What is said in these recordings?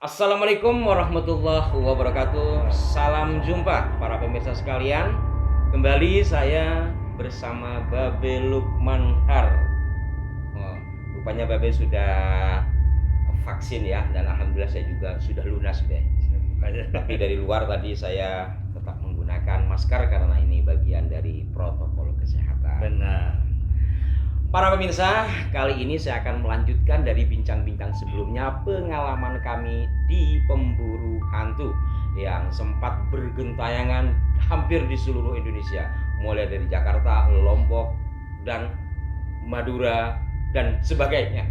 Assalamualaikum warahmatullahi wabarakatuh. Salam jumpa para pemirsa sekalian. Kembali saya bersama Babe Lukman Har. Oh, rupanya Babe sudah vaksin ya, dan alhamdulillah saya juga sudah lunas deh. Tapi dari luar tadi saya tetap menggunakan masker karena ini bagian dari protokol kesehatan. Benar. Para pemirsa, kali ini saya akan melanjutkan dari bincang-bincang sebelumnya pengalaman kami di pemburu hantu yang sempat bergentayangan hampir di seluruh Indonesia, mulai dari Jakarta, Lombok, dan Madura, dan sebagainya.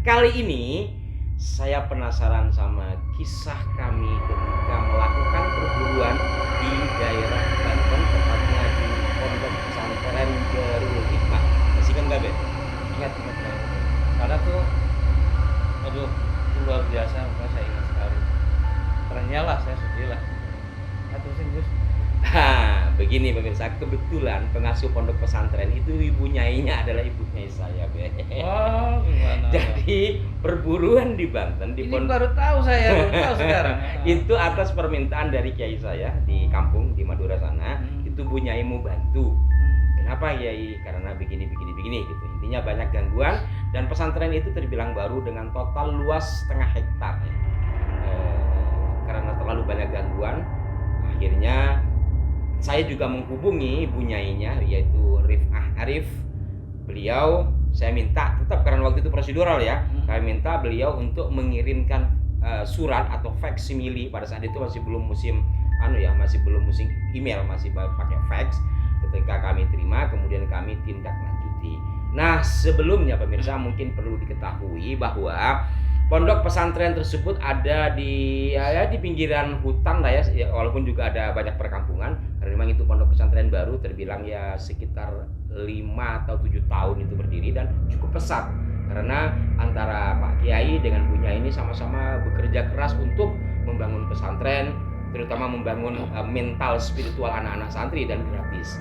Kali ini saya penasaran sama kisah kami ketika melakukan perburuan di daerah Banten, tepatnya di Pondok Pesantren Darul Hikmah. Masih kan Babe? Ingat banget. Karena tuh, aduh, itu luar biasa. Makanya saya ingat sekali. Ternyata saya sedih lah. Terusin Gus. Begini pemirsa, kebetulan pengasuh pondok pesantren itu ibu nyainya adalah ibu nyai saya, Be. Oh, gimana? Jadi perburuan di Banten di Ini baru tahu saya, baru tahu sekarang. itu atas permintaan dari kiai saya di kampung di Madura sana. Itu bu nyai mau bantu. Kenapa Kiai? Karena begini gitu. Intinya banyak gangguan dan pesantren itu terbilang baru dengan total luas setengah hektar. Karena terlalu banyak gangguan, akhirnya saya juga menghubungi ibu nyainya yaitu Rifah Arif. Beliau saya minta tetap karena waktu itu prosedural ya. Saya minta beliau untuk mengirimkan surat atau faksimili. Pada saat itu masih belum musim masih belum musim email, masih pakai fax. Ketika kami terima, kemudian kami tindak lanjuti. Nah, sebelumnya pemirsa mungkin perlu diketahui bahwa pondok pesantren tersebut ada di pinggiran hutan lah ya, walaupun juga ada banyak perkampungan. Karena memang itu pondok pesantren baru, terbilang ya sekitar 5 atau 7 tahun itu berdiri dan cukup pesat. Karena antara Pak Kiai dengan Bu Nyai ini sama-sama bekerja keras untuk membangun pesantren, terutama membangun mental spiritual anak-anak santri dan gratis.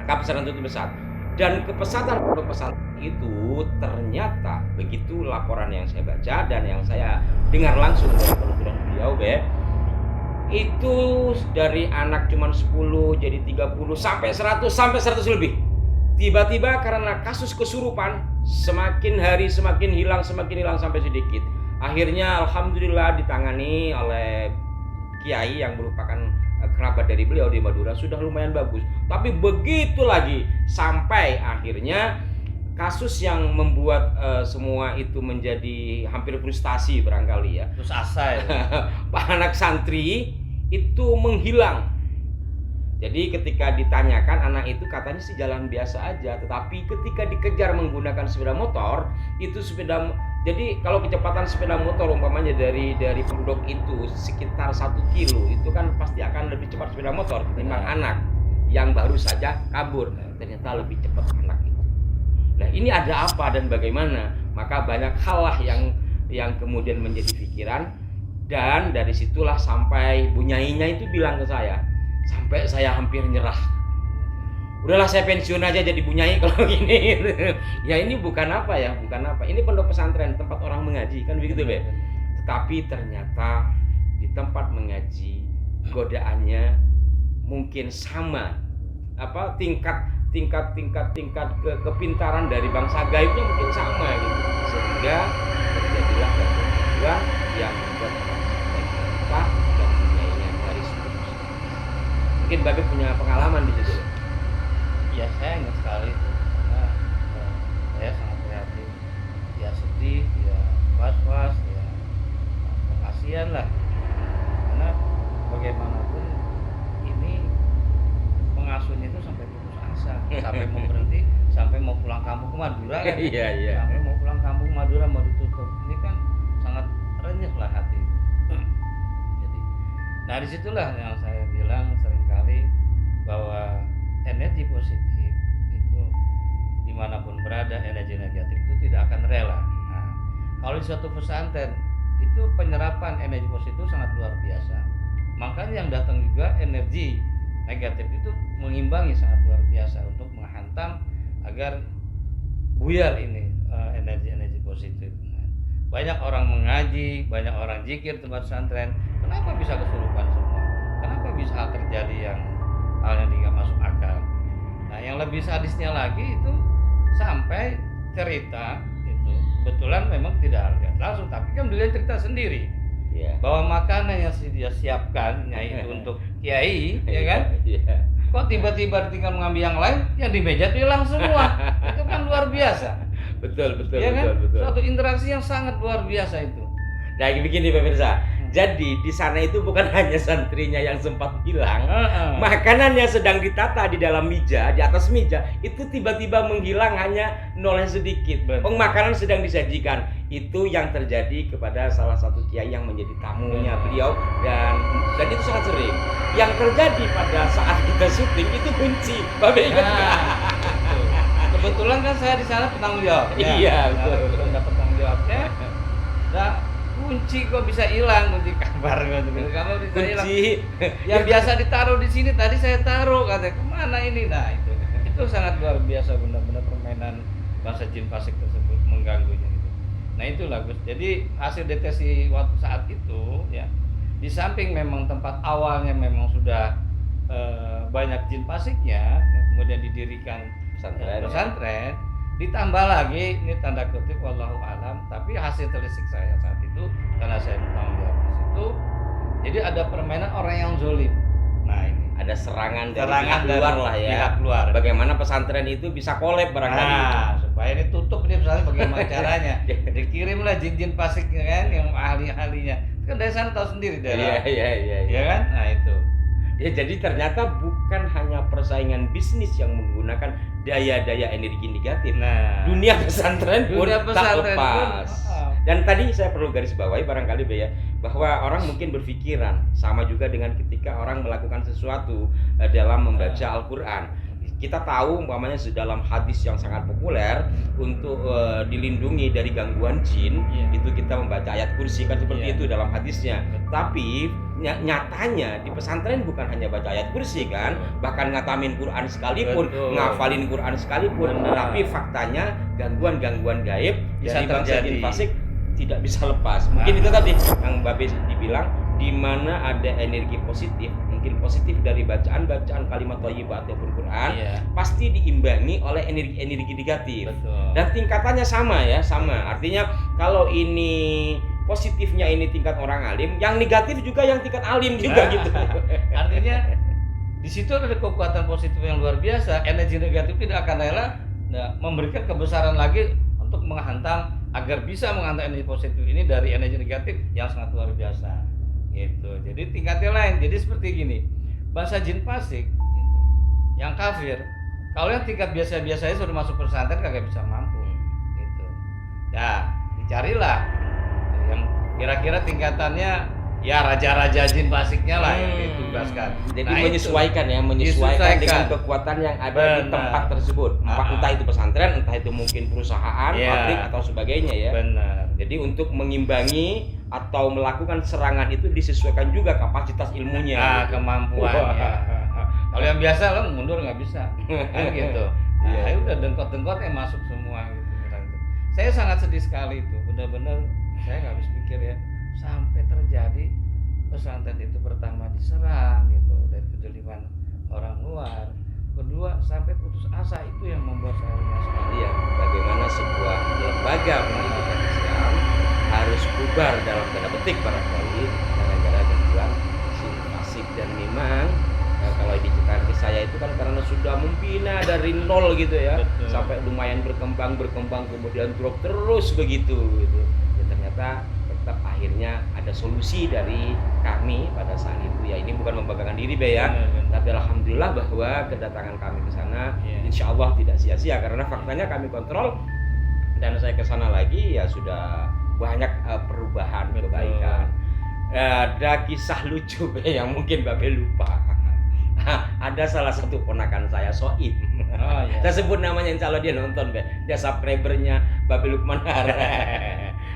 Maka pesantren itu besar. Dan kepesatan pondok pesantren itu ternyata begitu laporan yang saya baca dan yang saya dengar langsung dari penuturan beliau, itu dari anak cuma 10 jadi 30 sampai 100 sampai 100 lebih. Tiba-tiba karena kasus kesurupan semakin hari semakin hilang sampai sedikit. Akhirnya alhamdulillah ditangani oleh kiai yang merupakan kerabat dari beliau di Madura, sudah lumayan bagus. Tapi begitu lagi sampai akhirnya kasus yang membuat semua itu menjadi hampir frustasi barangkali ya. Terus asa ya. Pak anak santri itu menghilang. Jadi ketika ditanyakan, anak itu katanya sih jalan biasa aja, tetapi ketika dikejar menggunakan sepeda motor, itu jadi kalau kecepatan sepeda motor umpamanya dari penduduk itu sekitar 1 kilo, itu kan pasti akan lebih cepat sepeda motor ketimbang anak yang baru saja kabur. Ternyata lebih cepat anak itu. Nah, ini ada apa dan bagaimana? Maka banyak hal lah yang kemudian menjadi pikiran, dan dari situlah sampai Bu Nyainya itu bilang ke saya, sampai saya hampir nyerah. Udahlah saya pensiun aja jadi Bu Nyai kalau gini. Ya ini bukan apa. Ini pondok pesantren, tempat orang mengaji kan begitu, Be. Tetapi ternyata di tempat mengaji godaannya mungkin sama. Tingkat kepintaran dari bangsa gaibnya mungkin sama gitu. Sehingga terjadilah gangguan yang membuat orang dan Bu Nyainya garis putus. Mungkin Babe punya pengalaman di situ. Ya saya ingat sekali itu. Karena saya sangat prihatin. Ya sedih, ya was-was, ya kasihan lah. Karena bagaimanapun ini pengasuhnya itu sampai putus asa, sampai mau berhenti, sampai mau pulang kampung ke Madura kan. Iya. Sampai mau pulang kampung Madura mau ditutup. Ini kan sangat renyah lah hati. Jadi, nah disitulah yang saya bilang seringkali bahwa energi positif itu dimanapun berada, energi negatif itu tidak akan rela. Nah, kalau di suatu pesantren itu penyerapan energi positif itu sangat luar biasa. Makanya yang datang juga energi negatif itu mengimbangi sangat luar biasa untuk menghantam agar buyar ini energi-energi positif. banyak orang mengaji, banyak orang zikir tempat pesantren, kenapa bisa kesurupan semua? Kenapa bisa hal terjadi yang halnya tidak masuk akal? Nah, yang lebih sadisnya lagi itu sampai cerita itu kebetulan memang tidak lihat langsung, tapi kan beliau cerita sendiri Iya. bahwa makanan yang dia siapkan itu untuk kiai, ya kan? Iya. Kok tiba-tiba tinggal mengambil yang lain, yang di meja itu hilang semua. Itu kan luar biasa. Betul, Ya kan? betul. Suatu interaksi yang sangat luar biasa itu. Nah, begini pemirsa. Jadi di sana itu bukan hanya santrinya yang sempat hilang, makanan yang sedang ditata di dalam meja, di atas meja itu tiba-tiba menghilang hanya noleh sedikit. Makanan sedang disajikan. Itu yang terjadi kepada salah satu kiai yang menjadi tamunya beliau dan itu sangat sering. Yang terjadi pada saat kita syuting itu kunci. Bapak ingat nggak? Kebetulan kan saya di sana penanggung jawab. Iya, betul. Dapat tanggung jawabnya. Nah, kunci kok bisa hilang, kunci kamar gitu. Kamar bisa hilang. Yang biasa ditaruh di sini tadi saya taruh, katanya kemana ini? Nah itu sangat luar biasa, benar-benar permainan bangsa jin fasik tersebut mengganggunya gitu. Nah itulah Gus. Jadi hasil deteksi waktu saat itu ya, di samping memang tempat awalnya memang sudah banyak jin fasiknya, kemudian didirikan pesantren. Ditambah lagi, ini tanda kutip wallahu alam, tapi hasil telisik saya saat itu karena saya bertanggung jawab di situ, jadi ada permainan orang yang zolim. Nah ini ada serangan dari Serangan pihak luar dari lah ya. pihak luar. Bagaimana pesantren itu bisa kolab barangkali. Nah, supaya ini tutup ini pesantren bagaimana caranya? Dikirimlah jin-jin fasik kan yang ahli-ahlinya. Kan dari sana tahu sendiri daerah. Iya. Ya kan? Nah itu. Ya, jadi ternyata bukan hanya persaingan bisnis yang menggunakan daya-daya energi negatif. Nah, Dunia pesantren pun dunia tak pesantren lepas. Dan tadi saya perlu garis bawahi barangkali ya, bahwa orang mungkin berpikiran sama juga dengan ketika orang melakukan sesuatu dalam membaca Al-Qur'an. Kita tahu umpamanya dalam hadis yang sangat populer untuk dilindungi dari gangguan jin, itu kita membaca ayat kursi kan seperti itu dalam hadisnya. Tapi nyatanya di pesantren bukan hanya baca ayat kursi kan, bahkan ngatamin Quran sekalipun, ngafalin Quran sekalipun, tapi faktanya gangguan-gangguan gaib dari bangsa jin fasik tidak bisa lepas. Mungkin itu tadi yang Mbak Be dibilang, di mana ada energi positif, mungkin positif dari bacaan-bacaan kalimat thayyibah ataupun Quran, pasti diimbangi oleh energi-energi negatif. Dan tingkatannya sama ya, sama. Artinya kalau ini positifnya ini tingkat orang alim, yang negatif juga yang tingkat alim juga gitu. Artinya di situ ada kekuatan positif yang luar biasa. Energi negatif tidak akan rela memberikan kebesaran lagi untuk menghantam, agar bisa menghantam energi positif ini dari energi negatif yang sangat luar biasa. Gitu. Jadi tingkatnya lain. Jadi seperti gini, bangsa jin fasik gitu, yang kafir, kalau yang tingkat biasa-biasanya sudah masuk pesantren kagak bisa mampu gitu. Ya dicarilah gitu, yang kira-kira tingkatannya ya raja-raja jin fasiknya lah yang ditugaskan. Jadi menyesuaikan dengan kekuatan yang ada di tempat tersebut. Entah itu pesantren, entah itu mungkin perusahaan, pabrik atau sebagainya ya. Benar. Jadi untuk mengimbangi atau melakukan serangan itu disesuaikan juga kapasitas ilmunya, kemampuannya. Kalau yang biasa lo mundur nggak bisa, kan gitu. Nah, udah dengkot-dengkot yang masuk semua gitu. Saya sangat sedih sekali itu, benar-benar saya nggak habis pikir ya, sampai terjadi pesantren itu pertama diserang gitu dari kedoliman orang luar, kedua sampai putus asa, itu yang membuat saya menyesal. Iya, bagaimana sebuah lembaga pendidikan Islam harus bubar dalam tanda petik barangkali gara-gara gangguan jin fasik. Dan memang kalau diceritain ke saya itu kan karena sudah membina dari nol gitu ya. Betul. Sampai lumayan berkembang kemudian drop terus begitu gitu. Dan ternyata tetap akhirnya ada solusi dari kami pada saat itu ya. Ini bukan membanggakan diri Be ya, tapi alhamdulillah bahwa kedatangan kami ke sana insya Allah tidak sia-sia, karena faktanya kami kontrol dan saya ke sana lagi ya sudah banyak perubahan, kebaikan. Ada kisah lucu Be yang mungkin Babe lupa. Ada salah satu ponakan saya Soib. Saya sebut namanya, insya Allah dia nonton Be. Dia subscribernya Babe Lukman.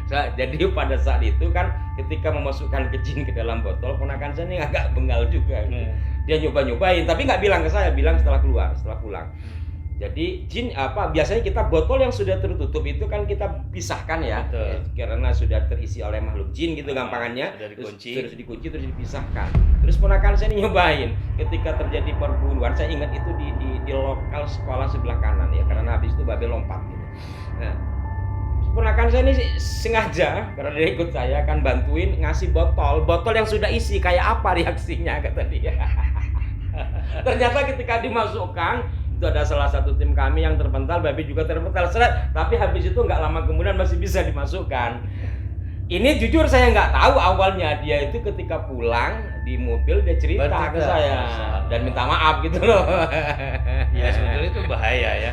Jadi pada saat itu kan ketika memasukkan kecin ke dalam botol, ponakan saya ini agak bengal juga. Dia nyoba-nyobain, tapi nggak bilang ke saya, bilang setelah pulang. Jadi jin biasanya kita botol yang sudah tertutup itu kan kita pisahkan ya. Betul. Karena sudah terisi oleh makhluk jin gitu gampangannya. Sudah dikunci. Terus dikunci terus dipisahkan. Terus ponakan saya ini nyobain ketika terjadi perburuan. Saya ingat itu di lokal sekolah sebelah kanan ya, karena habis itu babe lompat gitu. Nah, ponakan saya ini sengaja karena dia ikut saya akan bantuin ngasih botol yang sudah isi, kayak apa reaksinya kata dia. Ternyata ketika dimasukkan itu ada salah satu tim kami yang terpental, babi juga terpental seret, tapi habis itu nggak lama kemudian masih bisa dimasukkan. Ini jujur saya nggak tahu awalnya, dia itu ketika pulang di mobil dia cerita ke saya dan minta maaf gitu loh. Ya sebetulnya itu bahaya ya.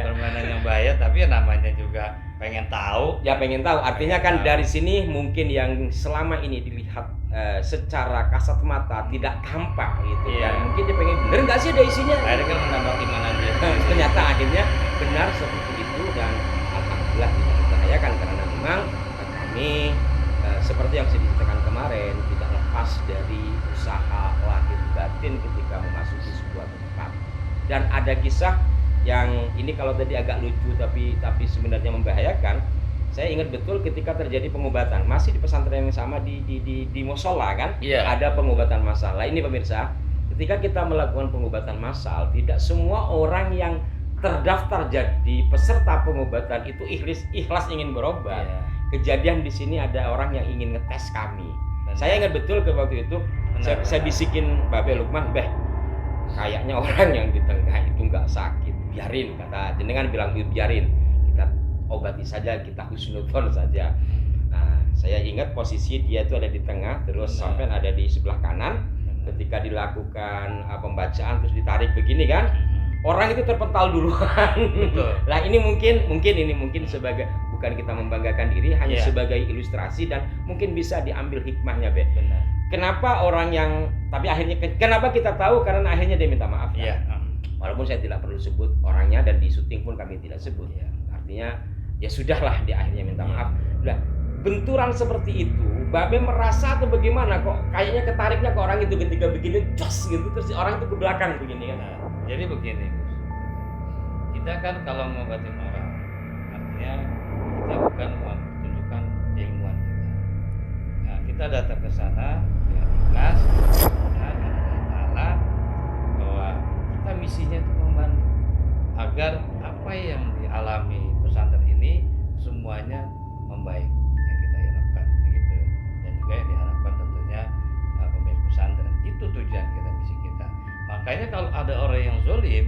Permainan yang bahaya, tapi ya namanya juga pengen tahu. Ya pengen tahu, artinya kan dari sini mungkin yang selama ini dilihat secara kasat mata tidak tampak gitu kan. Mungkin dia pengen bener nggak sih ada isinya. Akhirnya kan menambah imanan dia. Ternyata akhirnya benar seperti itu dan alhamdulillah tidak membahayakan karena memang kami seperti yang saya ceritakan kemarin tidak lepas dari usaha lahir batin ketika memasuki sebuah tempat. Dan ada kisah yang ini kalau tadi agak lucu tapi sebenarnya membahayakan. Saya ingat betul ketika terjadi pengobatan masih di pesantren yang sama di musola kan, ada pengobatan massal. Ini pemirsa, ketika kita melakukan pengobatan massal, tidak semua orang yang terdaftar jadi peserta pengobatan itu ikhlas ingin berobat. Kejadian di sini ada orang yang ingin ngetes kami. Saya ingat betul ke waktu itu saya bisikin Babe Lukman, kayaknya orang yang di tengah itu nggak sakit, biarin, kata jenengan bilang biarin, kita obati saja, kita husnudzon saja. Nah, saya ingat posisi dia itu ada di tengah, terus sampai ada di sebelah kanan. Ketika dilakukan pembacaan terus ditarik begini kan, orang itu terpental duluan. Nah ini mungkin sebagai, bukan kita membanggakan diri, hanya sebagai ilustrasi dan mungkin bisa diambil hikmahnya, Be. Benar. Kenapa orang yang, tapi akhirnya kenapa kita tahu, karena akhirnya dia minta maaf kan? Walaupun saya tidak perlu sebut orangnya dan di syuting pun kami tidak sebut. Artinya ya sudahlah, dia akhirnya minta maaf. Nah, benturan seperti itu, Babe merasa atau bagaimana kok kayaknya ketariknya ke orang itu ketika begini, jos gitu, terus orang itu ke belakang begini kan. Jadi begini, Gus. Kita kan kalau ngobatin orang, artinya kita bukan menunjukkan keilmuan kita. Nah, kita datang ke sana dengan ikhlas, dengan Allah, bahwa kita misinya itu membantu agar apa yang dialami pesantren ini semuanya membaik yang kita harapkan, gitu. Dan juga yang diharapkan tentunya pemilik pesantren, itu tujuan kita, misi kita. Makanya kalau ada orang yang zolim,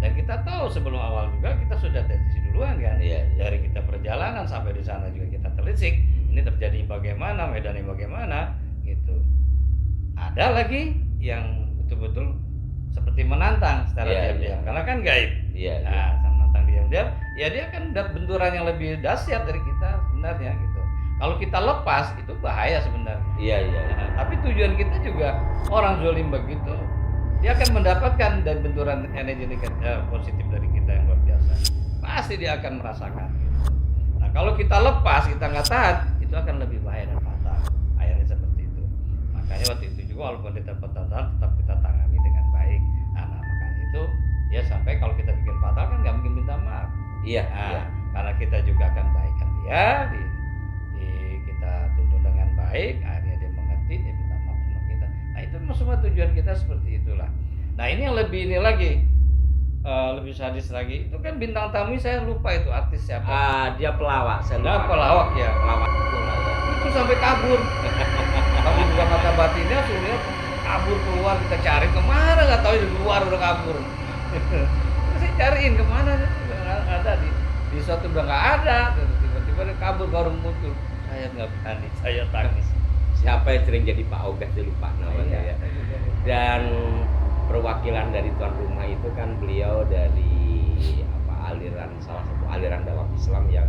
dan kita tahu sebelum awal juga kita sudah deteksi duluan kan, dari kita perjalanan sampai di sana juga kita telisik ini terjadi bagaimana, medannya bagaimana, gitu. Ada lagi yang betul-betul seperti menantang secara diam-diam, karena kan gaib. Nah, menantang diam-diam, ya dia akan benturan yang lebih dahsyat dari kita sebenarnya, gitu. Kalau kita lepas itu bahaya sebenarnya. Nah, tapi tujuan kita juga orang zolim begitu, dia akan mendapatkan dan benturan energi positif dari kita yang luar biasa. Pasti dia akan merasakan. Gitu. Nah, kalau kita lepas, kita nggak tahan, itu akan lebih bahaya dan fatal. Akhirnya seperti itu. Makanya waktu itu juga walaupun kita fatal, tetap kita tangani dengan baik. Nah, makanya itu ya sampai kalau kita bikin fatal kan nggak mungkin minta maaf. Karena kita juga akan baikkan dia, kita tuntun dengan baik, akhirnya dia mengerti, dia minta maaf sama kita. Nah itu semua tujuan kita seperti itulah. Nah ini yang lebih lebih sadis lagi, itu kan bintang tamu saya lupa itu artis siapa. Dia pelawak, saya lupa. Pelawak ya. Pelawak itu sampai kabur. Kami buka mata batinnya, suruhnya kabur keluar, kita cari kemana nggak tahu, di luar udah kabur. Terus saya cariin kemana, nggak ada di suatu udah nggak ada, tiba-tiba dia kabur baru muncul. Saya nggak berani, saya tangis. Siapa yang sering jadi Pak Oga, saya lupa namanya. Dan perwakilan dari tuan rumah itu kan beliau dari salah satu aliran dakwah Islam yang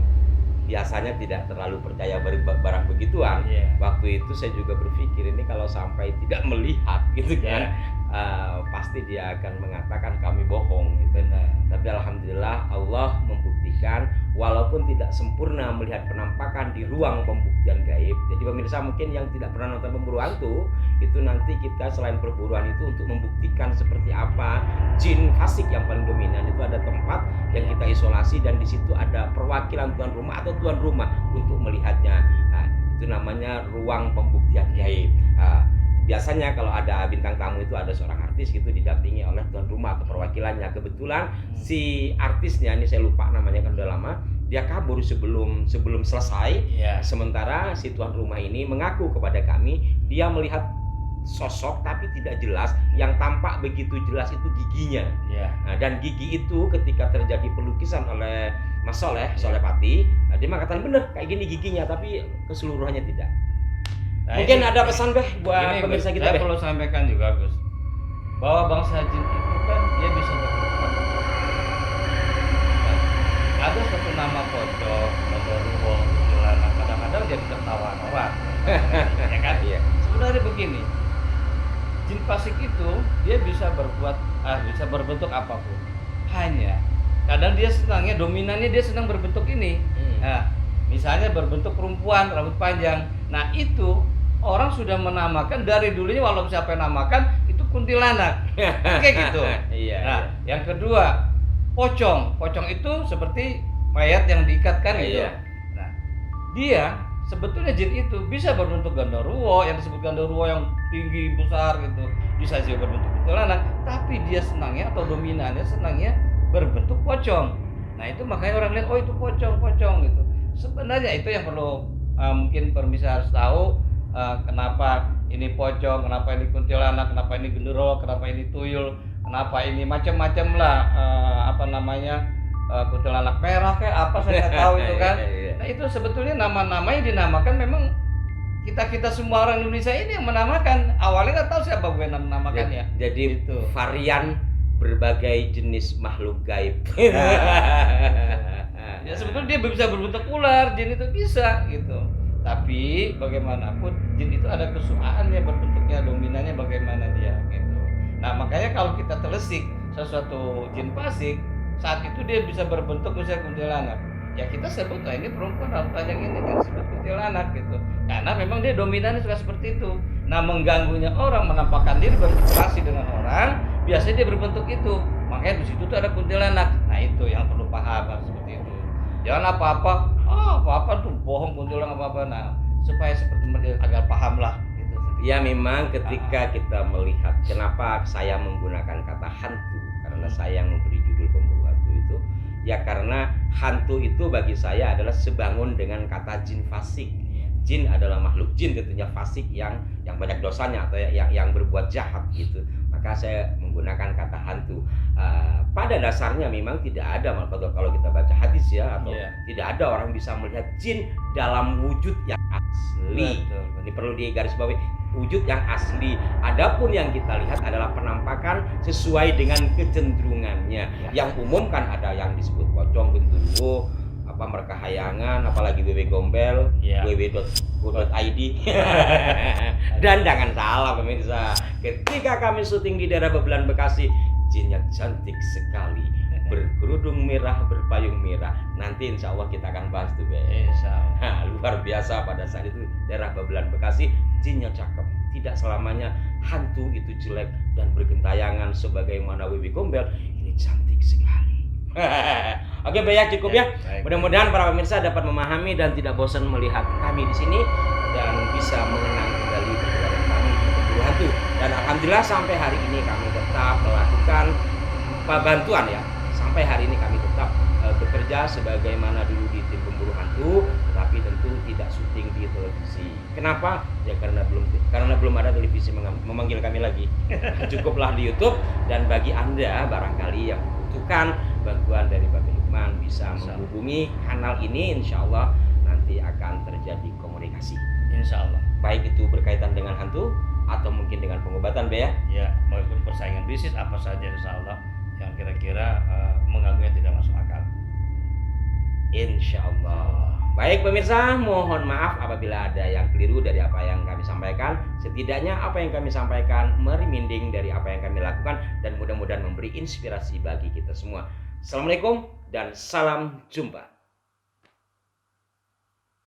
biasanya tidak terlalu percaya barang begituan. Waktu itu saya juga berpikir ini kalau sampai tidak melihat gitu kan, pasti dia akan mengatakan kami bohong gitu. Tapi alhamdulillah Allah membuktikan walaupun tidak sempurna melihat penampakan di ruang pembuktian gaib. Jadi pemirsa mungkin yang tidak pernah nonton Pemburu Hantu, itu nanti kita selain perburuan itu untuk membuktikan seperti apa jin fasik yang paling dominan, itu ada tempat yang kita isolasi dan di situ ada perwakilan tuan rumah atau tuan rumah untuk melihatnya. Nah, itu namanya ruang pembuktian gaib. Biasanya kalau ada bintang tamu itu ada seorang artis gitu didampingi oleh tuan rumah atau perwakilannya. Kebetulan si artisnya ini saya lupa namanya kan udah lama, dia kabur sebelum selesai. Sementara si tuan rumah ini mengaku kepada kami dia melihat sosok tapi tidak jelas, yang tampak begitu jelas itu giginya. Nah, dan gigi itu ketika terjadi pelukisan oleh Mas Soleh Pati, dia mengatakan bener kayak gini giginya, tapi keseluruhannya tidak. Nah, mungkin ada pesan Beh buat pemirsa kita. Saya perlu sampaikan juga Gus, bahwa bangsa jin itu kan dia bisa berbuat. Ada satu nama pocong, genderuwo, kuntilanak, kadang-kadang jadi tertawa orang. Ya kan? Sebenarnya begini, jin fasik itu dia bisa bisa berbentuk apapun. Hanya kadang dia senangnya, dominannya dia senang berbentuk ini. Nah, misalnya berbentuk perempuan, rambut panjang. Nah, itu orang sudah menamakan dari dulunya, walau siapa yang namakan itu kuntilanak. Kayak gitu. Nah, yang kedua, pocong. Pocong itu seperti mayat yang diikatkan gitu. Nah, dia sebetulnya jin itu bisa berbentuk genderuwo, yang disebut genderuwo yang tinggi besar gitu. Bisa juga berbentuk kuntilanak, tapi dia senangnya atau dominannya senangnya berbentuk pocong. Nah, itu makanya orang lihat oh itu pocong gitu. Sebenarnya itu yang perlu mungkin pemirsa harus tahu, kenapa ini pocong, kenapa ini kuntilanak, kenapa ini genderuwo, kenapa ini tuyul, kenapa ini macam-macam lah, kuntilanak merah kayak apa saya nggak tahu itu kan. Nah, itu sebetulnya nama-nama yang dinamakan memang kita semua orang Indonesia ini yang menamakan. Awalnya nggak tahu siapa gue yang menamakannya. Jadi itu varian berbagai jenis makhluk gaib. Ya sebetulnya dia bisa berbentuk ular, jin itu bisa gitu. Tapi bagaimanapun jin itu ada kesukaannya, berbentuknya, dominannya bagaimana dia gitu. Nah, makanya kalau kita telisik sesuatu jin fasik, saat itu dia bisa berbentuk misalnya kuntilanak. Ya kita sebut ini perempuan rambut panjang ini yang disebut kuntilanak gitu. Karena memang dia dominannya suka seperti itu. Nah, mengganggunya orang, menampakkan diri berinteraksi dengan orang, biasanya dia berbentuk itu. Makanya di situ tuh ada kuntilanak. Nah, itu yang perlu paham seperti itu. Jangan apa-apa tuh bohong kuntilanak apa-apa. Nah, supaya seperti mereka agar paham lah gitu. Ya memang ketika kita melihat, kenapa saya menggunakan kata hantu, karena saya yang memberi judul Pemburu Hantu itu, ya karena hantu itu bagi saya adalah sebangun dengan kata jin fasik. Jin adalah makhluk jin, tentunya fasik yang banyak dosanya atau yang berbuat jahat gitu. Maka saya menggunakan kata hantu. Pada dasarnya memang tidak ada, kalau kita baca hadis ya, atau tidak ada orang bisa melihat jin dalam wujud yang asli. Betul. Ini perlu digarisbawahi, wujud yang asli. Adapun yang kita lihat adalah penampakan sesuai dengan kecenderungannya. Yang umum kan ada yang disebut pocong, genderuwo, merkahayangan, apalagi WW Gombel, www.go.id. Dan jangan salah pemirsa, ketika kami syuting di daerah Babelan Bekasi, jinnya cantik sekali, berkerudung merah, berpayung merah. Nanti insya Allah kita akan bahas tuh, luar biasa pada saat itu daerah Babelan Bekasi, jinnya cakep. Tidak selamanya hantu itu jelek dan bergentayangan sebagaimana WW Gombel. Ini cantik sekali. Oke, baik, cukup ya. Mudah-mudahan para pemirsa dapat memahami dan tidak bosan melihat kami di sini dan bisa mengenang kembali perjalanan kami di Pemburu Hantu. Dan alhamdulillah sampai hari ini kami tetap melakukan bantuan ya. Sampai hari ini kami tetap bekerja sebagaimana dulu di tim Pemburu Hantu, tetapi tentu tidak syuting di televisi. Kenapa? Ya karena belum ada televisi memanggil kami lagi. Cukuplah di YouTube, dan bagi Anda barangkali yang membutuhkan bantuan dari Bapak Lukman bisa menghubungi kanal ini, insya Allah nanti akan terjadi komunikasi. Insya Allah. Baik itu berkaitan dengan hantu atau mungkin dengan pengobatan, Be ya? Ya, maupun persaingan bisnis apa saja insya Allah yang kira-kira mengganggunya tidak masuk akal. Insya Allah. Baik pemirsa, mohon maaf apabila ada yang keliru dari apa yang kami sampaikan. Setidaknya apa yang kami sampaikan merinding dari apa yang kami lakukan dan mudah-mudahan memberi inspirasi bagi kita semua. Assalamualaikum dan salam jumpa.